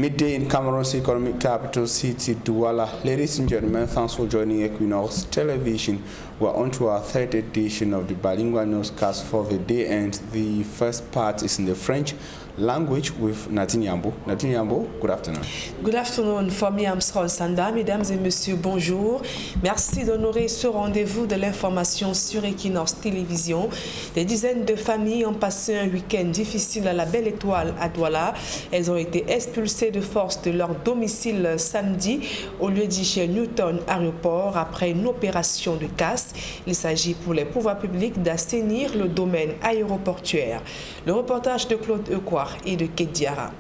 Midday in Cameroon's economic capital city, Douala. Ladies and gentlemen, thanks for joining Equinox Television. We're on to our third edition of the bilingual newscast for the day, and the first part is in the French language with Nadine Yambo. Nadine Yambo, good afternoon. Good afternoon, famille Amsron Sanda. Mesdames et messieurs, bonjour. Merci d'honorer ce rendez-vous de l'information sur Equinox Télévision. Des dizaines de familles ont passé un week-end difficile à la Belle Étoile à Douala. Elles ont été expulsées de force de leur domicile samedi au lieu-dit chez Newton Aéroport après une opération de casse. Il s'agit pour les pouvoirs publics d'assainir le domaine aéroportuaire. Le reportage de Claude Euquois et de Kediara.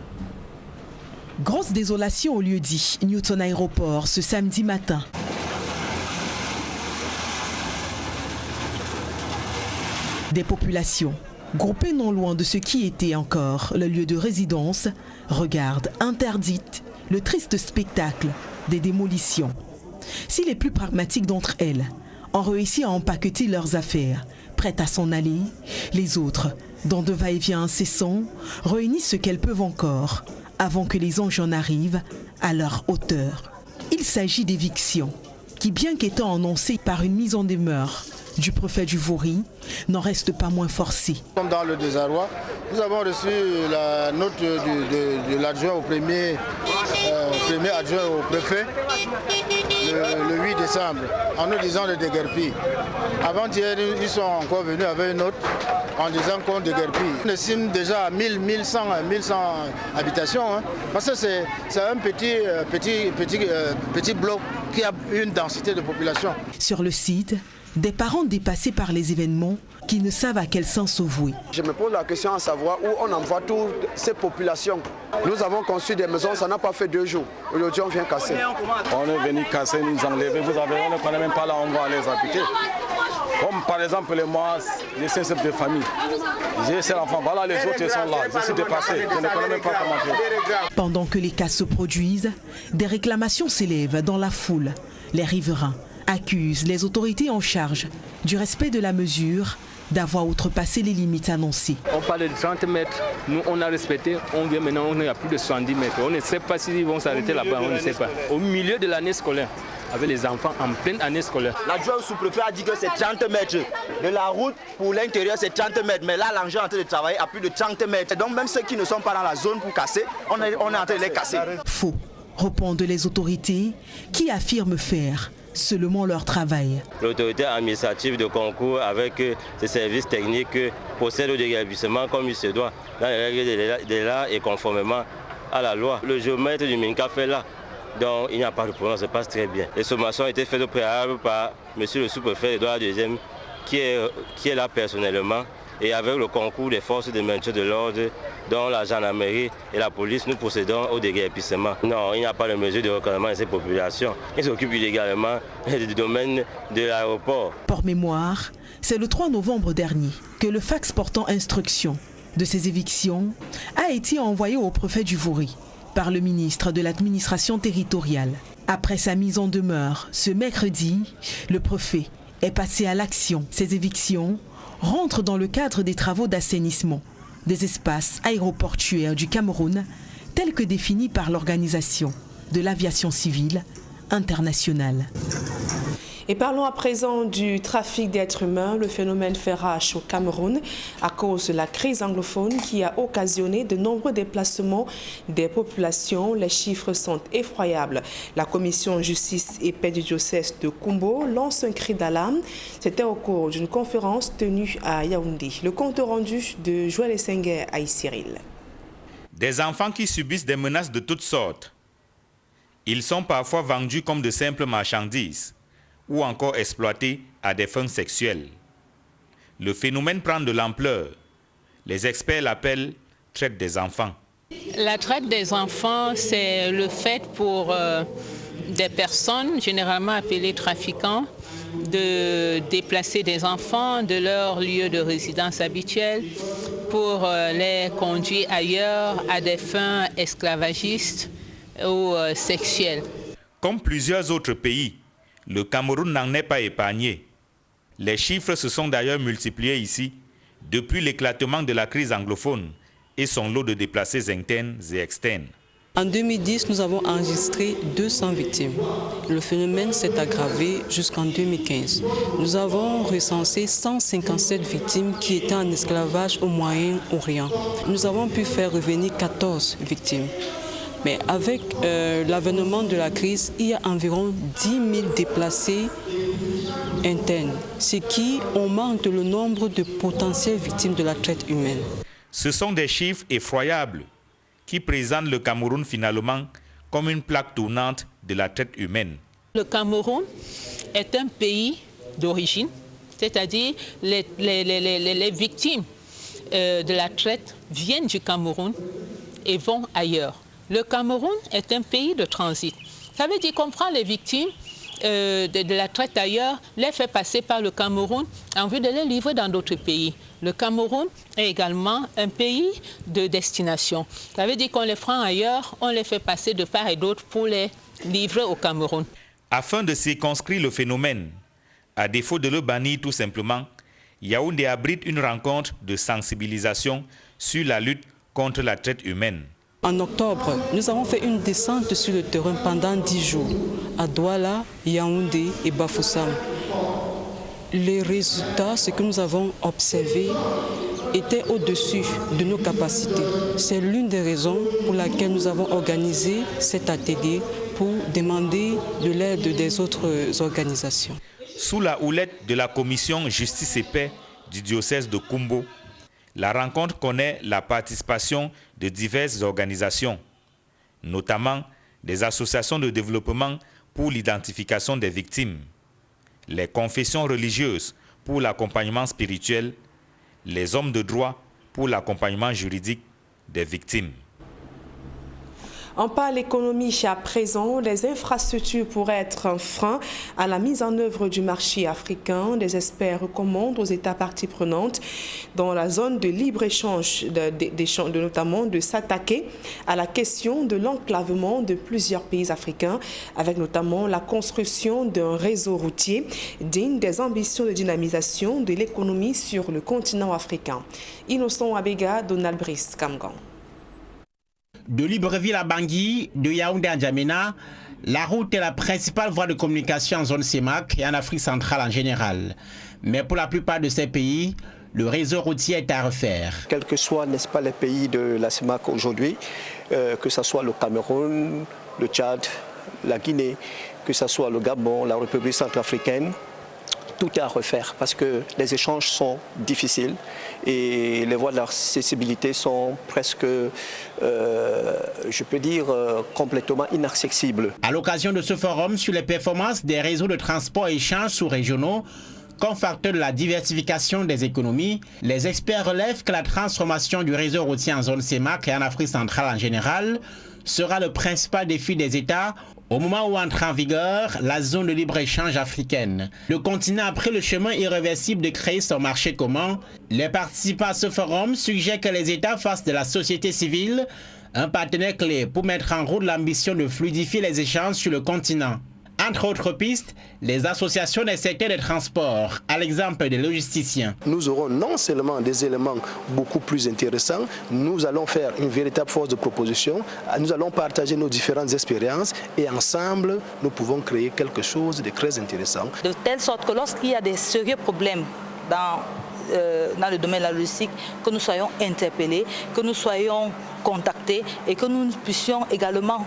Grosse désolation au lieu-dit Newton Aéroport ce samedi matin. Des populations groupées non loin de ce qui était encore le lieu de résidence regardent interdites le triste spectacle des démolitions. Si les plus pragmatiques d'entre elles ont réussi à empaqueter leurs affaires, prêtes à s'en aller, les autres, dans de va-et-vient incessants, réunissent ce qu'elles peuvent encore avant que les anges en arrivent à leur hauteur. Il s'agit d'évictions qui, bien qu'étant annoncées par une mise en demeure du préfet du Vouri, n'en restent pas moins forcées. Dans le désarroi, nous avons reçu la note de l'adjoint au premier adjoint au préfet le 8 décembre en nous disant de déguerpir. Avant-hier, ils sont encore venus avec une note en disant qu'on déguerpit. On estime déjà à 1100 habitations, hein, parce que c'est un petit bloc qui a une densité de population. Sur le site, des parents dépassés par les événements qui ne savent à quel sens se vouer. Je me pose la question à savoir où on envoie toutes ces populations. Nous avons construit des maisons, ça n'a pas fait 2 jours. Aujourd'hui, on vient casser. On est venu casser, nous enlever. On ne connaît même pas là où on va les habiter. Comme par exemple, moi, j'ai 5 chefs de famille. J'ai 7 enfants. Voilà, les autres sont là. Je suis dépassé. Je ne connais même pas comment faire. Pendant que les cas se produisent, des réclamations s'élèvent dans la foule. Les riverains accusent les autorités en charge du respect de la mesure, d'avoir outrepassé les limites annoncées. On parlait de 30 mètres, nous on a respecté, on vient maintenant, on est à plus de 70 mètres. On ne sait pas s'ils vont s'arrêter là-bas, on ne sait pas. Au milieu de l'année scolaire, avec les enfants en pleine année scolaire. L'adjoint sous-préfet a dit que c'est 30 mètres. De la route pour l'intérieur, c'est 30 mètres. Mais là, l'engin est en train de travailler à plus de 30 mètres. Donc même ceux qui ne sont pas dans la zone pour casser, on est en train de les casser. Faux, répondent les autorités qui affirment faire seulement leur travail. L'autorité administrative de concours avec ses services techniques procède au déguerpissement comme il se doit, dans les règles de l'art et conformément à la loi. Le géomètre du MINCA fait là, donc il n'y a pas de problème, ça se passe très bien. Les sommations ont été faites au préalable par M. le sous-préfet Edouard II, qui est là personnellement, et avec le concours des forces de maintien de l'ordre, dont la gendarmerie et la police, nous procédons au déguerpissement. Non, il n'y a pas de mesure de recouvrement de ces populations. Ils s'occupent illégalement du domaine de l'aéroport. Pour mémoire, c'est le 3 novembre dernier que le fax portant instruction de ces évictions a été envoyé au préfet du Vouri par le ministre de l'administration territoriale. Après sa mise en demeure ce mercredi, le préfet est passé à l'action. Ces évictions rentrent dans le cadre des travaux d'assainissement des espaces aéroportuaires du Cameroun tels que définis par l'Organisation de l'aviation civile internationale. Et parlons à présent du trafic d'êtres humains. Le phénomène fait rage au Cameroun à cause de la crise anglophone qui a occasionné de nombreux déplacements des populations. Les chiffres sont effroyables. La commission justice et paix du diocèse de Kumbo lance un cri d'alarme. C'était au cours d'une conférence tenue à Yaoundé. Le compte rendu de Joël Essenger à Cyril. Des enfants qui subissent des menaces de toutes sortes. Ils sont parfois vendus comme de simples marchandises ou encore exploités à des fins sexuelles. Le phénomène prend de l'ampleur. Les experts l'appellent traite des enfants. La traite des enfants, c'est le fait pour des personnes, généralement appelées trafiquants, de déplacer des enfants de leur lieu de résidence habituel pour les conduire ailleurs à des fins esclavagistes ou sexuelles. Comme plusieurs autres pays, le Cameroun n'en est pas épargné. Les chiffres se sont d'ailleurs multipliés ici depuis l'éclatement de la crise anglophone et son lot de déplacés internes et externes. En 2010, nous avons enregistré 200 victimes. Le phénomène s'est aggravé jusqu'en 2015. Nous avons recensé 157 victimes qui étaient en esclavage au Moyen-Orient. Nous avons pu faire revenir 14 victimes. Mais avec l'avènement de la crise, il y a environ 10 000 déplacés internes, ce qui augmente le nombre de potentielles victimes de la traite humaine. Ce sont des chiffres effroyables qui présentent le Cameroun finalement comme une plaque tournante de la traite humaine. Le Cameroun est un pays d'origine, c'est-à-dire les victimes de la traite viennent du Cameroun et vont ailleurs. Le Cameroun est un pays de transit. Ça veut dire qu'on prend les victimes de la traite ailleurs, les fait passer par le Cameroun en vue de les livrer dans d'autres pays. Le Cameroun est également un pays de destination. Ça veut dire qu'on les prend ailleurs, on les fait passer de part et d'autre pour les livrer au Cameroun. Afin de circonscrire le phénomène, à défaut de le bannir tout simplement, Yaoundé abrite une rencontre de sensibilisation sur la lutte contre la traite humaine. En octobre, nous avons fait une descente sur le terrain pendant 10 jours à Douala, Yaoundé et Bafoussam. Les résultats, ce que nous avons observé, étaient au-dessus de nos capacités. C'est l'une des raisons pour laquelle nous avons organisé cet atelier pour demander de l'aide des autres organisations. Sous la houlette de la commission Justice et Paix du diocèse de Kumbo, la rencontre connaît la participation de diverses organisations, notamment des associations de développement pour l'identification des victimes, les confessions religieuses pour l'accompagnement spirituel, les hommes de droit pour l'accompagnement juridique des victimes. On parle économie à présent. Les infrastructures pourraient être un frein à la mise en œuvre du marché africain. Des experts recommandent aux États parties prenantes dans la zone de libre-échange, notamment de s'attaquer à la question de l'enclavement de plusieurs pays africains, avec notamment la construction d'un réseau routier digne des ambitions de dynamisation de l'économie sur le continent africain. Innocent Abega, Donald Brice, Kamgan. De Libreville à Bangui, de Yaoundé à N'Djamena, la route est la principale voie de communication en zone CEMAC et en Afrique centrale en général. Mais pour la plupart de ces pays, le réseau routier est à refaire. Quels que soient, n'est-ce pas, les pays de la CEMAC aujourd'hui, que ce soit le Cameroun, le Tchad, la Guinée, que ce soit le Gabon, la République centrafricaine, tout est à refaire parce que les échanges sont difficiles et les voies d'accessibilité sont presque, je peux dire, complètement inaccessibles. À l'occasion de ce forum sur les performances des réseaux de transport et échanges sous-régionaux, comme facteur de la diversification des économies, les experts relèvent que la transformation du réseau routier en zone CEMAC et en Afrique centrale en général sera le principal défi des États au moment où entre en vigueur la zone de libre-échange africaine. Le continent a pris le chemin irréversible de créer son marché commun. Les participants à ce forum suggèrent que les États fassent de la société civile un partenaire clé pour mettre en route l'ambition de fluidifier les échanges sur le continent. Entre autres pistes, les associations des secteurs des transports, à l'exemple des logisticiens. Nous aurons non seulement des éléments beaucoup plus intéressants, nous allons faire une véritable force de proposition, nous allons partager nos différentes expériences et ensemble, nous pouvons créer quelque chose de très intéressant. De telle sorte que lorsqu'il y a des sérieux problèmes dans le domaine de la logistique, que nous soyons interpellés, que nous soyons contactés et que nous puissions également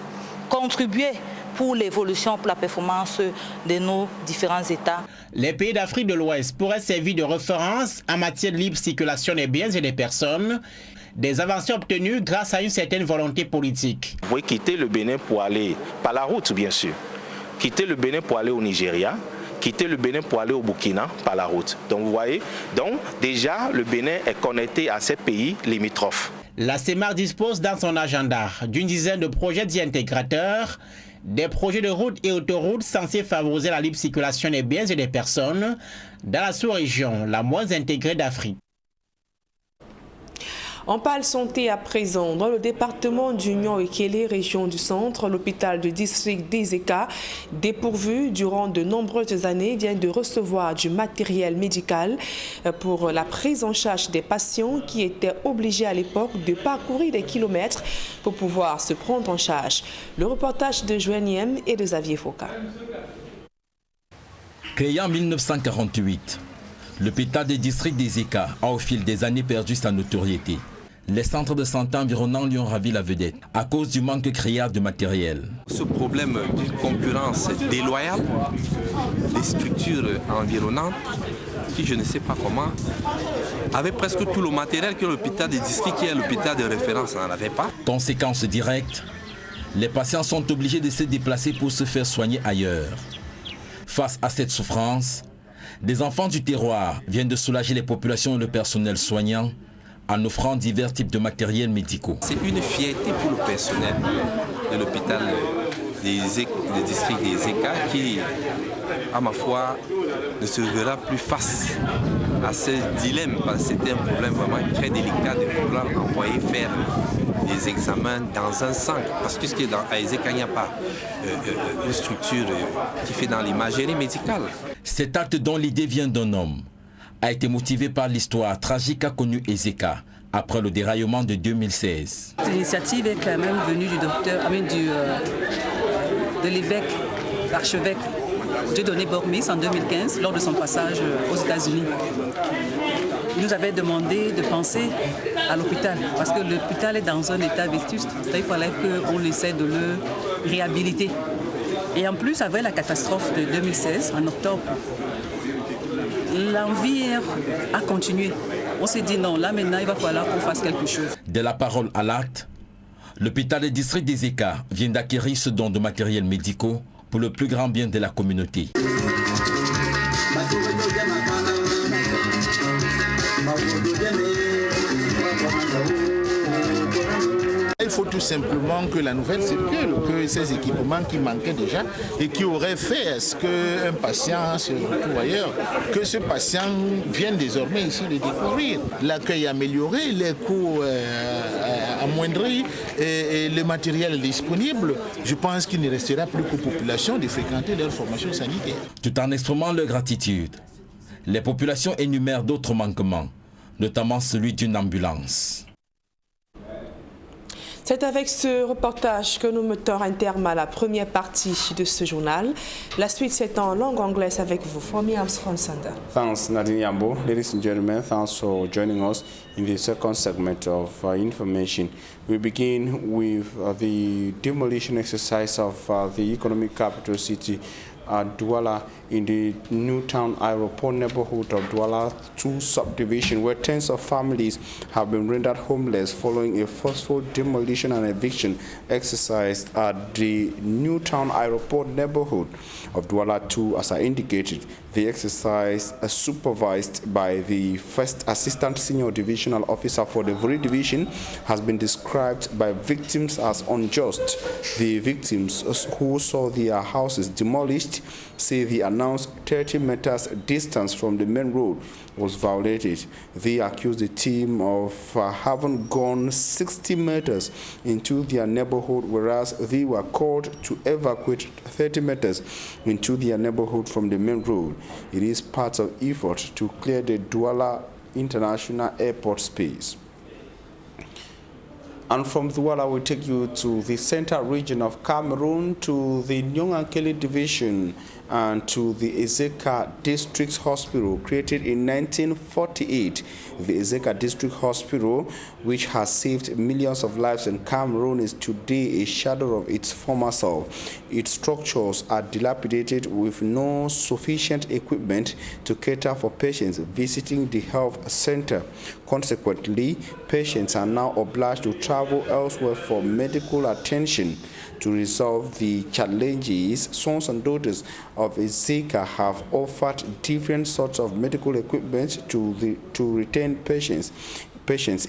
contribuer pour l'évolution, pour la performance de nos différents États. Les pays d'Afrique de l'Ouest pourraient servir de référence en matière de libre circulation des biens et des personnes, des avancées obtenues grâce à une certaine volonté politique. Vous pouvez quitter le Bénin pour aller, par la route bien sûr, quitter le Bénin pour aller au Nigeria, quitter le Bénin pour aller au Burkina par la route. Donc vous voyez, donc déjà le Bénin est connecté à ces pays limitrophes. La CEMAC dispose dans son agenda d'une dizaine de projets dits intégrateurs, des projets de routes et autoroutes censés favoriser la libre circulation des biens et des personnes dans la sous-région la moins intégrée d'Afrique. On parle santé à présent. Dans le département d'Union Ekele, région du centre, l'hôpital du district d'Ezeka, dépourvu durant de nombreuses années, vient de recevoir du matériel médical pour la prise en charge des patients qui étaient obligés à l'époque de parcourir des kilomètres pour pouvoir se prendre en charge. Le reportage de Joaniem et de Xavier Foucault. Créé en 1948, l'hôpital des districts d'Ezeka a au fil des années perdu sa notoriété. Les centres de santé environnants lui ont ravi la vedette à cause du manque criard de matériel. Ce problème de concurrence déloyale, des structures environnantes, qui je ne sais pas comment, avaient presque tout le matériel que l'hôpital des districts, qui est l'hôpital de référence, n'en avait pas. Conséquence directe, les patients sont obligés de se déplacer pour se faire soigner ailleurs. Face à cette souffrance, des enfants du terroir viennent de soulager les populations et le personnel soignant en offrant divers types de matériels médicaux. C'est une fierté pour le personnel de l'hôpital des districts des ECA qui, à ma foi, ne se verra plus face à ce dilemme, parce que c'était un problème vraiment très délicat de vouloir envoyer faire des examens dans un centre, parce que à Ezeka, il n'y a pas une structure qui fait dans l'imagerie médicale. Cet acte dont l'idée vient d'un homme a été motivé par l'histoire tragique qu'a connue Ezeka après le déraillement de 2016. L'initiative est quand même venue du docteur, de l'évêque, l'archevêque Dieudonné Bormis en 2015 lors de son passage aux États-Unis. Il nous avait demandé de penser à l'hôpital parce que l'hôpital est dans un état vétuste. Il fallait qu'on essaie de le réhabiliter. Et en plus, avec la catastrophe de 2016, en octobre, l'envie a continué. On s'est dit non, là maintenant il va falloir qu'on fasse quelque chose. De la parole à l'acte, l'hôpital des districts d'Ezeka vient d'acquérir ce don de matériel médicaux pour le plus grand bien de la communauté. Il faut tout simplement que la nouvelle circule, que ces équipements qui manquaient déjà et qui auraient fait à ce qu'un patient se retrouve ailleurs, que ce patient vienne désormais ici le découvrir. L'accueil amélioré, les coûts amoindris et le matériel disponible, je pense qu'il ne restera plus qu'aux populations de fréquenter leur formation sanitaire. Tout en exprimant leur gratitude, les populations énumèrent d'autres manquements, notamment celui d'une ambulance. C'est avec ce reportage que nous mettons un terme à la première partie de ce journal. La suite, c'est en langue anglaise avec vous. Fomi Armstrong Sander. Thanks, Nadine Yambo. Ladies and gentlemen, thanks for joining us in the second segment of information. We begin with the demolition exercise of the economic capital city Douala in the Newtown Aeroport neighborhood of Douala 2 subdivision, where tens of families have been rendered homeless following a forceful demolition and eviction exercise at the Newtown Aeroport neighborhood of Douala 2. As I indicated, the exercise, supervised by the First Assistant Senior Divisional Officer for the Vuri Division, has been described by victims as unjust. The victims who saw their houses demolished say the announced 30 meters distance from the main road was violated. They accused the team of having gone 60 meters into their neighborhood, whereas they were called to evacuate 30 meters into their neighborhood from the main road. It is part of effort to clear the Douala International Airport space. And from Douala, we take you to the central region of Cameroon, to the Nyongankele division, and to the Ezeka District Hospital, created in 1948. The Ezeka District Hospital, which has saved millions of lives in Cameroon, is today a shadow of its former self. Its structures are dilapidated with no sufficient equipment to cater for patients visiting the health center. Consequently, patients are now obliged to travel elsewhere for medical attention. To resolve the challenges, sons and daughters of Ezeka have offered different sorts of medical equipment to retain patients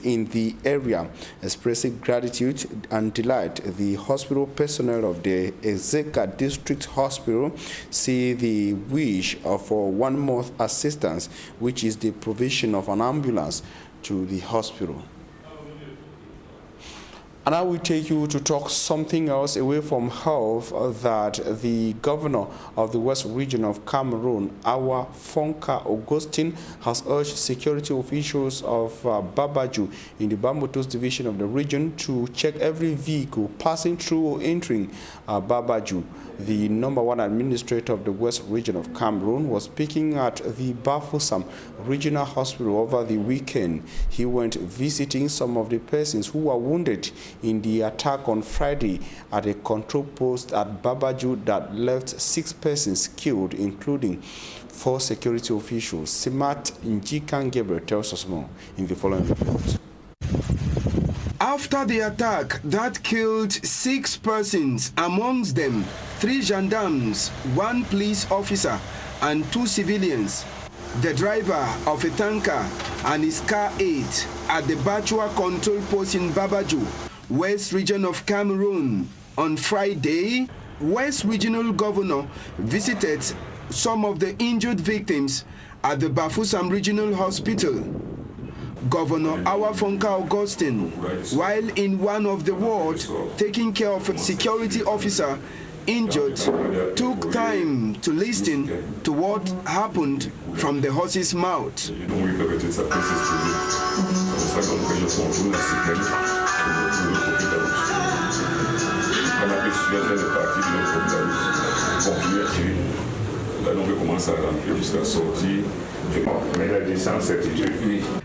in the area. Expressing gratitude and delight, the hospital personnel of the Ezeka District Hospital see the wish for 1 month assistance, which is the provision of an ambulance to the hospital. And I will take you to talk something else away from health, that the governor of the West Region of Cameroon, Awa Fonka Augustine, has urged security officials of Babaju in the Bambutus division of the region to check every vehicle passing through or entering Babaju. The #1 administrator of the West Region of Cameroon was speaking at the Bafoussam Regional Hospital over the weekend. He went visiting some of the persons who were wounded in the attack on Friday at a control post at Babaju that left 6 persons killed, including 4 security officials. Simat Njikan Gabriel tells us more in the following report. After the attack that killed 6 persons, amongst them 3 gendarmes, 1 police officer and 2 civilians, the driver of a tanker and his car ate at the Bachua control post in Babaju, West Region of Cameroon. On Friday, West Regional Governor visited some of the injured victims at the Bafoussam Regional Hospital. Governor Awa Fonka Augustine, while in one of the wards taking care of a security officer injured, took time to listen to what happened from the horse's mouth.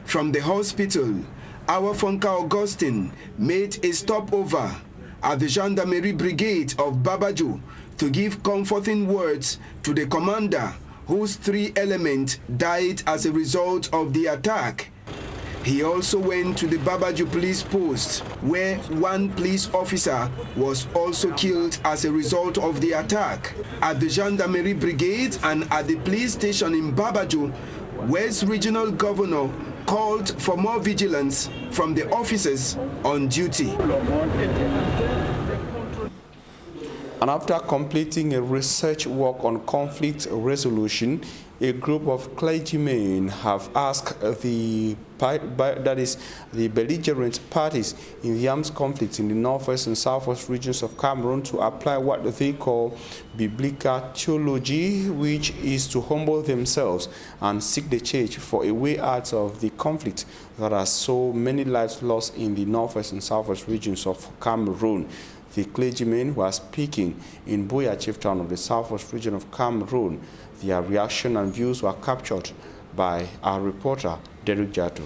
From the hospital, Awa Fonka Augustine made a stopover at the Gendarmerie Brigade of Babaju to give comforting words to the commander, whose 3 elements died as a result of the attack. He also went to the Babaju police post, where 1 police officer was also killed as a result of the attack. At the Gendarmerie Brigade and at the police station in Babaju, West Regional Governor called for more vigilance from the officers on duty. And after completing a research work on conflict resolution, a group of clergymen have asked the belligerent parties in the armed conflict in the northwest and southwest regions of Cameroon to apply what they call biblical theology, which is to humble themselves and seek the church for a way out of the conflict that has so many lives lost in the northwest and southwest regions of Cameroon. The clergymen were speaking in Buea Chieftown of the southwest region of Cameroon. Their reaction and views were captured by our reporter, Derek Jato.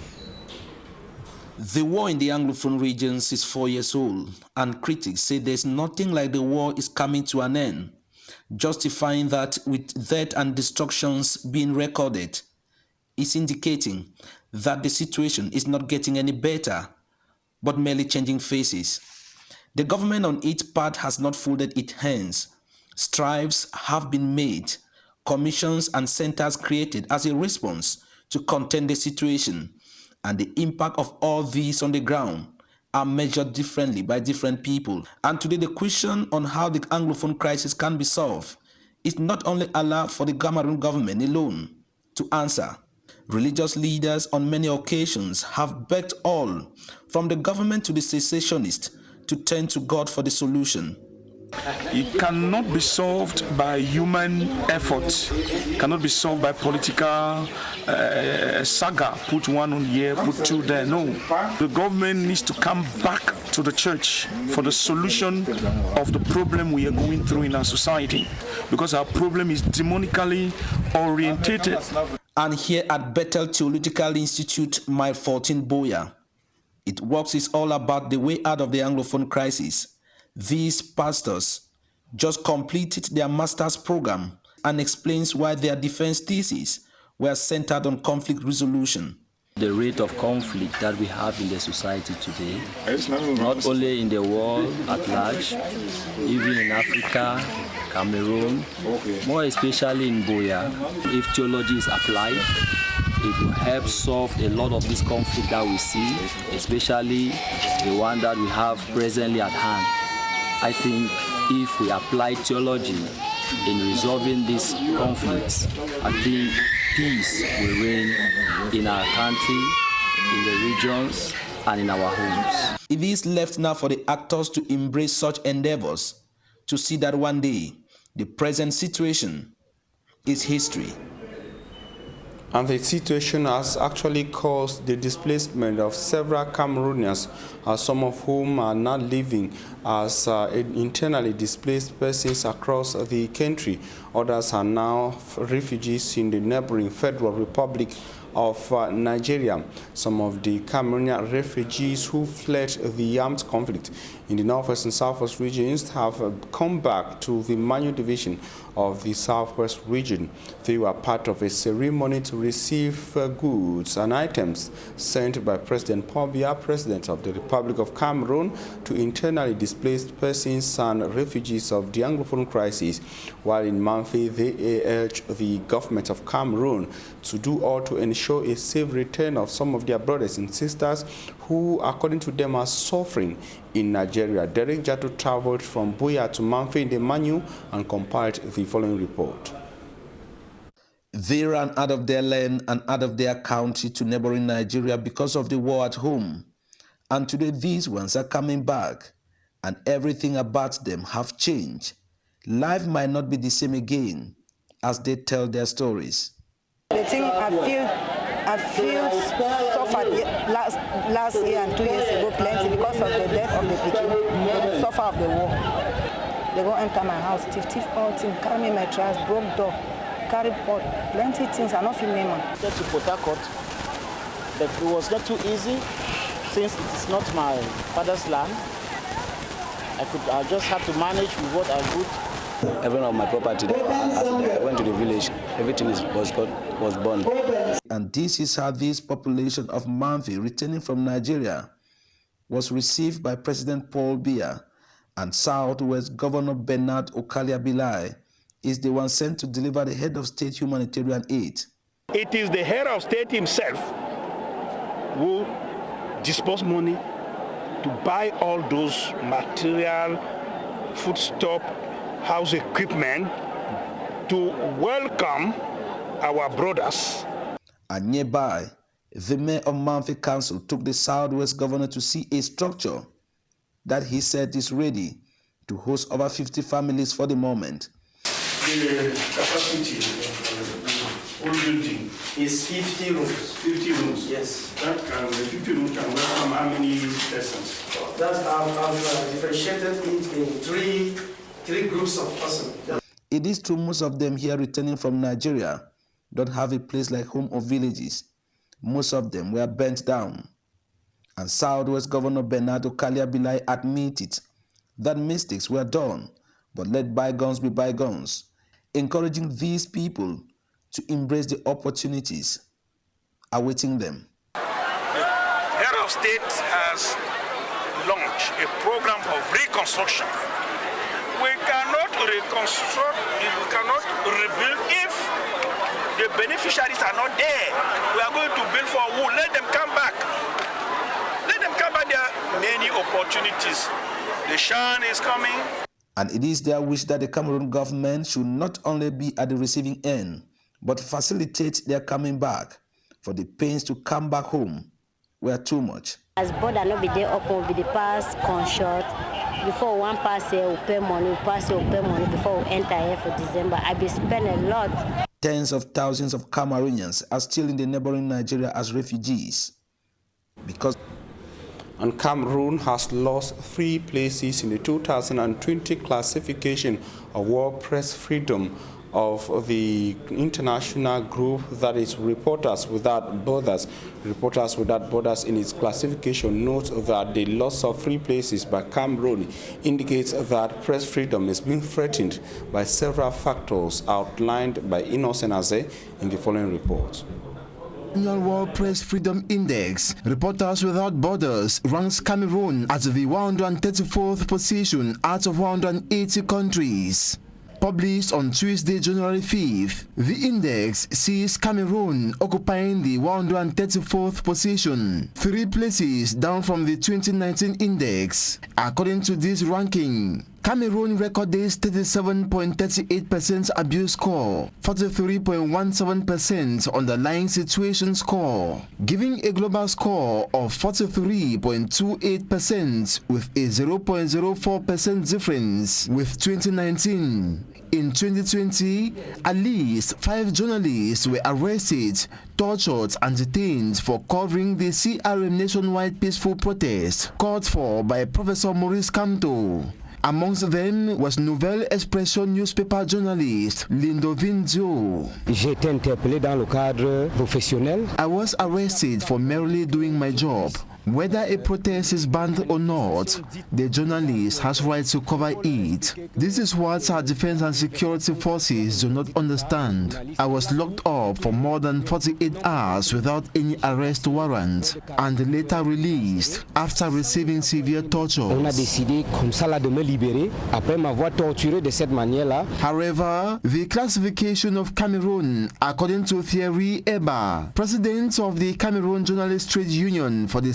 The war in the Anglophone regions is 4 years old, and critics say there's nothing like the war is coming to an end, justifying that with death and destructions being recorded, is indicating that the situation is not getting any better, but merely changing faces. The government on its part has not folded its hands. Strives have been made, commissions and centers created as a response to contain the situation, and the impact of all these on the ground are measured differently by different people. And today the question on how the Anglophone crisis can be solved is not only allowed for the Cameroon government alone to answer. Religious leaders on many occasions have begged all, from the government to the secessionists, to turn to God for the solution. It cannot be solved by human effort, cannot be solved by political saga, put 1 on here, put 2 there. No, the government needs to come back to the church for the solution of the problem we are going through in our society, because our problem is demonically orientated. And here at Bethel Theological Institute, Mile 14 Buea, it works is all about the way out of the Anglophone crisis. These pastors just completed their master's program and explains why their defense theses were centered on conflict resolution. The rate of conflict that we have in the society today, not only in the world at large, even in Africa, Cameroon, more especially in Buea, if theology is applied, it will help solve a lot of this conflict that we see, especially the one that we have presently at hand. I think if we apply theology in resolving these conflicts, I think peace will reign in our country, in the regions, and in our homes. It is left now for the actors to embrace such endeavors, to see that one day the present situation is history. And the situation has actually caused the displacement of several Cameroonians, some of whom are now living as internally displaced persons across the country. Others are now refugees in the neighboring Federal Republic of Nigeria. Some of the Cameroonian refugees who fled the armed conflict in the northwest and southwest regions have come back to the Manu division of the southwest region. They were part of a ceremony to receive goods and items sent by President Paul Biya, President of the Republic of Cameroon, to internally displaced persons and refugees of the Anglophone crisis. While in Manfi, they urged the government of Cameroon to do all to ensure a safe return of some of their brothers and sisters who, according to them, are suffering in Nigeria. Derek Jato traveled from Buea to Manfi in the Manu and compiled the following report. They ran out of their land and out of their country to neighboring Nigeria because of the war at home. And today these ones are coming back, and everything about them have changed. Life might not be the same again as they tell their stories. The thing I feel suffered last year and 2 years ago plenty because of the death of the people, the suffer of the war. They go enter my house, thief all things, carry me my trash, broke door, carry pot, plenty things. I don't feel name. Get to Port Harcourt, but it was not too easy since it is not my father's land. I just had to manage with what I could. Every one of my property, I went to the village, everything was burned. And this is how this population of Manfi returning from Nigeria was received by President Paul Biya, and Southwest Governor Bernard Okalia-Bilai is the one sent to deliver the head of state humanitarian aid. It is the head of state himself who disburse money to buy all those material, foodstuff, house equipment to welcome our brothers. And nearby, the mayor of Manfi Council took the Southwest governor to see a structure that he said is ready to host over 50 families for the moment. The capacity of the whole building is 50 rooms. 50 rooms, yes. That can, the 50 rooms can welcome how many persons? That's I've differentiated it in three groups of persons. It is true most of them here returning from Nigeria don't have a place like home or villages. Most of them were burnt down. And Southwest Governor Bernard Okalia-Bilai admitted that mistakes were done, but let bygones be bygones, encouraging these people to embrace the opportunities awaiting them. The head of state has launched a program of reconstruction. We cannot reconstruct, we cannot rebuild if the beneficiaries are not there. We are going to build for who? Let them come back. Let them come back. There are many opportunities. The Shan is coming. And it is their wish that the Cameroon government should not only be at the receiving end, but facilitate their coming back, for the pains to come back home were too much. As border not be there open, be the pass short. Before one pass here, we pay money, before we enter here for December. I be spend a lot. Tens of thousands of Cameroonians are still in the neighboring Nigeria as refugees. And Cameroon has lost 3 places in the 2020 classification of World Press Freedom of the international group that is Reporters Without Borders. Reporters Without Borders in its classification notes that the loss of 3 places by Cameroon indicates that press freedom is being threatened by several factors outlined by Innocent Aze in the following report. Annual World Press Freedom Index, Reporters Without Borders ranks Cameroon at the 134th position out of 180 countries. Published on Tuesday, January 5th, the index sees Cameroon occupying the 134th position, 3 places down from the 2019 index. According to this ranking, Cameroon recorded 37.38% abuse score, 43.17% underlying situation score, giving a global score of 43.28% with a 0.04% difference with 2019. In 2020, at least 5 journalists were arrested, tortured and detained for covering the CRM nationwide peaceful protest called for by Professor Maurice Kamto. Amongst them was Nouvelle Expression newspaper journalist Lindovin Dio. J'ai été interpellé dans le cadre professionnel. I was arrested for merely doing my job. Whether a protest is banned or not, the journalist has rights to cover it. This is what our defense and security forces do not understand. I was locked up for more than 48 hours without any arrest warrant and later released after receiving severe torture. On a décidé comme ça là de me libérer après m'avoir torturé de cette manière-là. However, the classification of Cameroon, according to Thierry Eba, president of the Cameroon Journalist Trade Union for the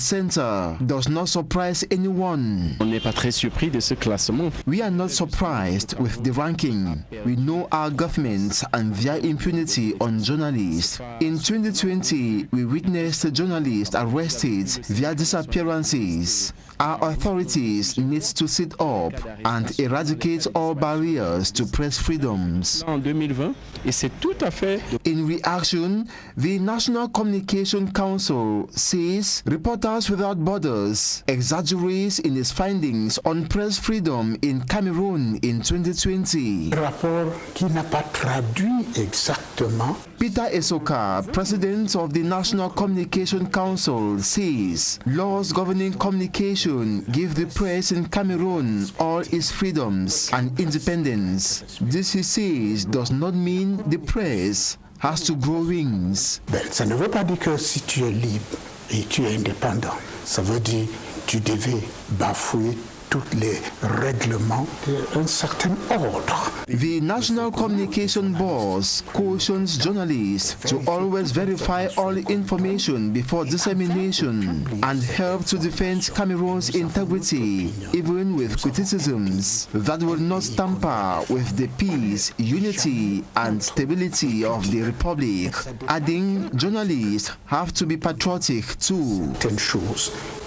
does not surprise anyone. On n'est pas très surpris de ce classement. We are not surprised with the ranking. We know our governments and their impunity on journalists. In 2020, we witnessed journalists arrested, their disappearances. Our authorities need to sit up and eradicate all barriers to press freedoms. En 2020, et c'est tout à fait. In reaction, the National Communication Council says Reporters Without Borders exaggerates in its findings on press freedom in Cameroon in 2020. Rapport qui n'a pas traduit exactement. Peter Esoka, president of the National Communication Council, says laws governing communication give the press in Cameroon all its freedoms and independence. This, he says, does not mean the press has to grow wings. Ben, ça ne veut pas dire que si tu es libre et tu es indépendant, ça veut dire que tu devais bafouer tous les règlements d'un certain ordre. The National Communication Board cautions journalists to always verify all information before dissemination and help to defend Cameroon's integrity, even with criticisms that will not tamper with the peace, unity and stability of the Republic, adding journalists have to be patriotic too.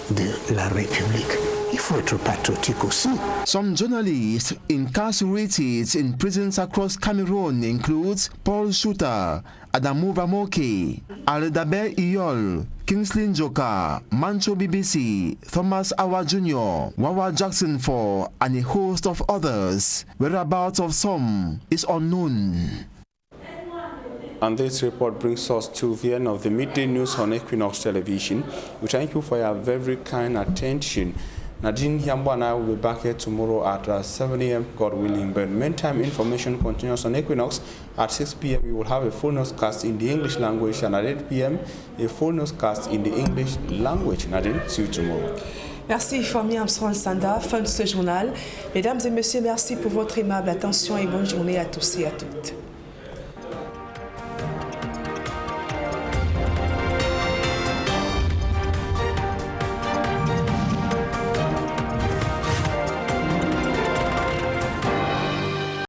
De la République. Il faut être patriotique aussi. Some journalists incarcerated in prisons across Cameroon include Paul Shuter, Adamu Ramoke, Aldaber Iyol, Kingsley Njoka, Mancho BBC, Thomas Awa Jr., Wawa Jackson 4, and a host of others. Whereabouts of some is unknown. And this report brings us to the end of the midday news on Equinox Television. We thank you for your very kind attention. Nadine Hiambo and I will be back here tomorrow at 7 a.m. God willing. But meantime, information continues on Equinox. At 6 p.m. we will have a full newscast in the English language, and at 8 p.m. a full newscast in the English language. Nadine, see you tomorrow. Merci Fami Armstrong Sanda, fin de ce journal. Mesdames et messieurs, merci pour votre aimable attention et bonne journée à tous et à toutes.